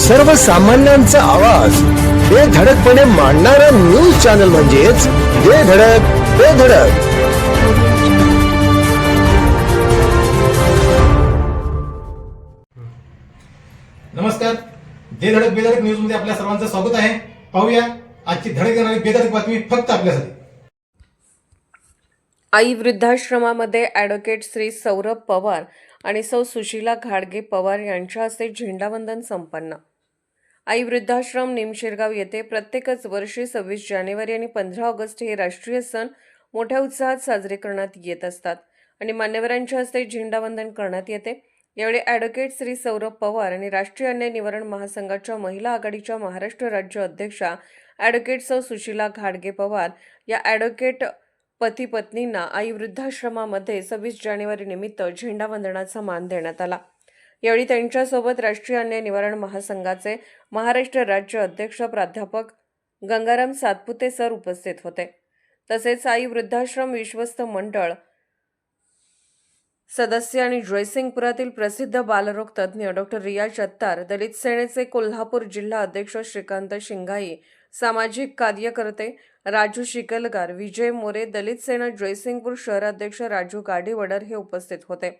सर्वसामान्यांचा आवाज बेधडकपणे मांडणारा न्यूज चॅनल म्हणजेच बेधडक बेधडक. नमस्कार, बेधडक बेधडक न्यूज मध्ये आपल्या सर्वांचं स्वागत आहे. पाहूया आजची धडक देणारी बेधडक बातमी फक्त आपल्यासाठी. आई वृद्धाश्रमामध्ये ॲडव्होकेट श्री सौरभ पवार आणि सौ सुशीला घाडगे पवार यांच्या हस्ते झेंडावंदन संपन्न. आई वृद्धाश्रम निमशिरगाव येथे प्रत्येकच वर्षी 26 जानेवारी आणि 15 ऑगस्ट हे राष्ट्रीय सण मोठ्या उत्साहात साजरे करण्यात येत असतात आणि मान्यवरांच्या हस्ते झेंडावंदन करण्यात येते. यावेळी ॲडव्होकेट श्री सौरभ पवार आणि राष्ट्रीय अन्याय निवारण महासंघाच्या महिला आघाडीच्या महाराष्ट्र राज्य अध्यक्षा ॲडव्होकेट सौ सुशीला घाडगे पवार या ॲडव्होकेट पती पत्नींना आई वृद्धाश्रमामध्ये 26 जानेवारी निमित्त झेंडावंदनाचा मान देण्यात आला. यावेळी त्यांच्यासोबत राष्ट्रीय अन्याय निवारण महासंघाचे महाराष्ट्र राज्य अध्यक्ष प्राध्यापक गंगाराम सातपुते सर उपस्थित होते. तसेच आई वृद्धाश्रम विश्वस्त मंडळ सदस्य आणि जयसिंगपुरातील प्रसिद्ध बालरोग तज्ज्ञ डॉक्टर रियाज अत्तार, दलित सेनेचे कोल्हापूर जिल्हा अध्यक्ष श्रीकांत शिंगाई, सामाजिक कार्यकर्ते राजू शिकलगार, विजय मोरे, दलित सेना जयसिंगपूर शहराध्यक्ष राजू गाडीवडर हे उपस्थित होते.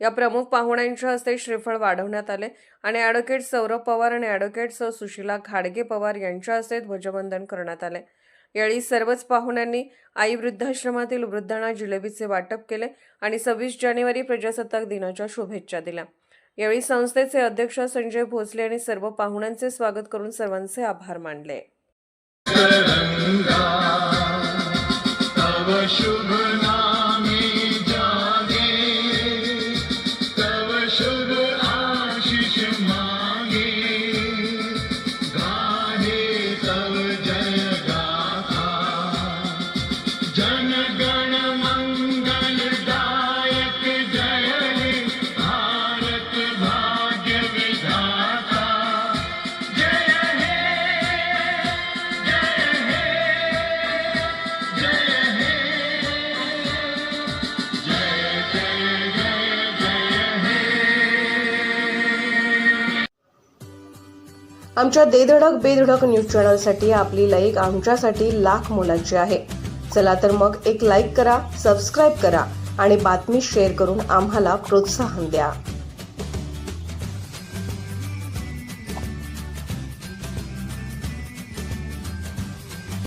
या प्रमुख पाहुण्यांच्या हस्ते श्रीफळ वाढवण्यात आले आणि ॲडव्होकेट सौरभ पवार आणि ॲडव्होकेट सौ सुशीला घाडगे पवार यांच्या हस्ते ध्वजवंदन करण्यात आले. यावेळी सर्वच पाहुण्यांनी आई वृद्धाश्रमातील वृद्धांना जिलेबीचे वाटप केले आणि 26 जानेवारी प्रजासत्ताक दिनाच्या शुभेच्छा दिल्या. यावेळी संस्थेचे अध्यक्ष संजय भोसले यांनी सर्व पाहुण्यांचे स्वागत करून सर्वांचे आभार मानले. आमच्या बेधडक बेधडक न्यूज चॅनलसाठी आपली लाईक आमच्यासाठी लाख मोलाची आहे. चला तर मग एक लाईक करा, सबस्क्राईब करा आणि बातमी शेअर करून आम्हाला प्रोत्साहन द्या.